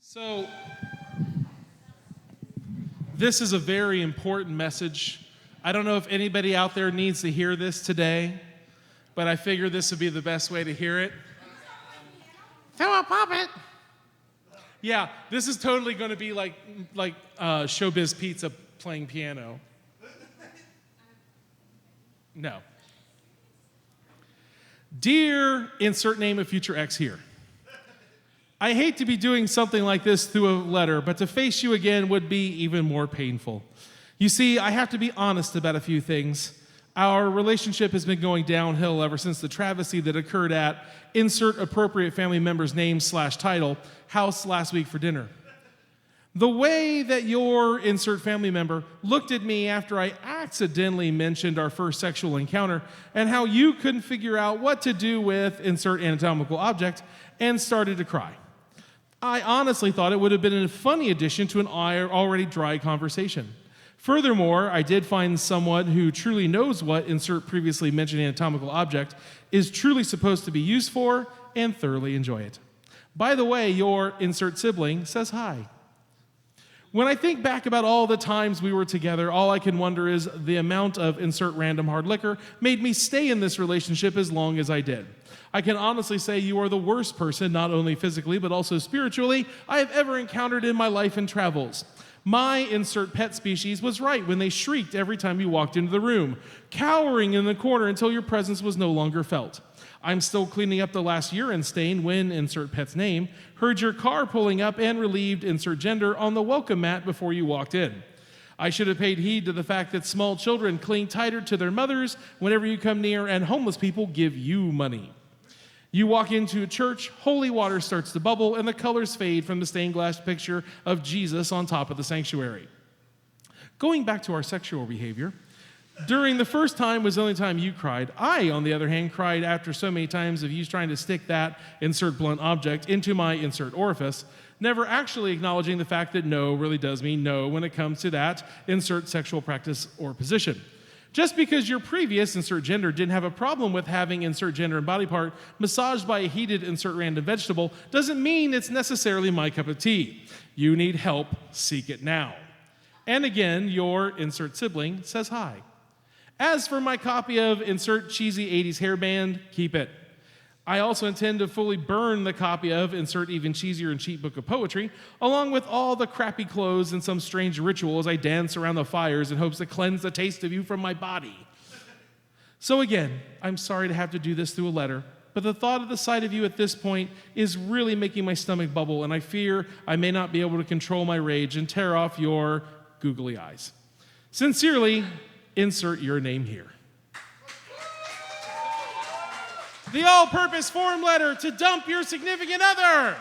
So, this is a very important message. I don't know if anybody out there needs to hear this today, but I figure this would be the best way to hear it. Throw a puppet. Yeah, this is totally going to be like Showbiz Pizza playing piano. No. Dear insert name of future ex here. I hate to be doing something like this through a letter, but to face you again would be even more painful. You see, I have to be honest about a few things. Our relationship has been going downhill ever since the travesty that occurred at insert appropriate family member's name/title house last week for dinner. The way that your insert family member looked at me after I accidentally mentioned our first sexual encounter and how you couldn't figure out what to do with insert anatomical object and started to cry. I honestly thought it would have been a funny addition to an already dry conversation. Furthermore, I did find someone who truly knows what insert previously mentioned anatomical object is truly supposed to be used for and thoroughly enjoy it. By the way, your insert sibling says hi. When I think back about all the times we were together, all I can wonder is the amount of insert random hard liquor made me stay in this relationship as long as I did. I can honestly say you are the worst person, not only physically, but also spiritually, I have ever encountered in my life and travels. My insert pet species was right when they shrieked every time you walked into the room, cowering in the corner until your presence was no longer felt. I'm still cleaning up the last urine stain when, insert pet's name, heard your car pulling up and relieved, insert gender, on the welcome mat before you walked in. I should have paid heed to the fact that small children cling tighter to their mothers whenever you come near and homeless people give you money. You walk into a church, holy water starts to bubble, and the colors fade from the stained glass picture of Jesus on top of the sanctuary. Going back to our sexual behavior, during the first time was the only time you cried. I, on the other hand, cried after so many times of you trying to stick that insert blunt object into my insert orifice, never actually acknowledging the fact that no really does mean no when it comes to that insert sexual practice or position. Just because your previous insert gender didn't have a problem with having insert gender and body part massaged by a heated insert random vegetable doesn't mean it's necessarily my cup of tea. You need help, seek it now. And again, your insert sibling says hi. As for my copy of insert cheesy 80s hairband, keep it. I also intend to fully burn the copy of insert even cheesier and cheap book of poetry, along with all the crappy clothes and some strange ritual as I dance around the fires in hopes to cleanse the taste of you from my body. So again, I'm sorry to have to do this through a letter, but the thought of the sight of you at this point is really making my stomach bubble, and I fear I may not be able to control my rage and tear off your googly eyes. Sincerely, insert your name here. The all-purpose form letter to dump your significant other.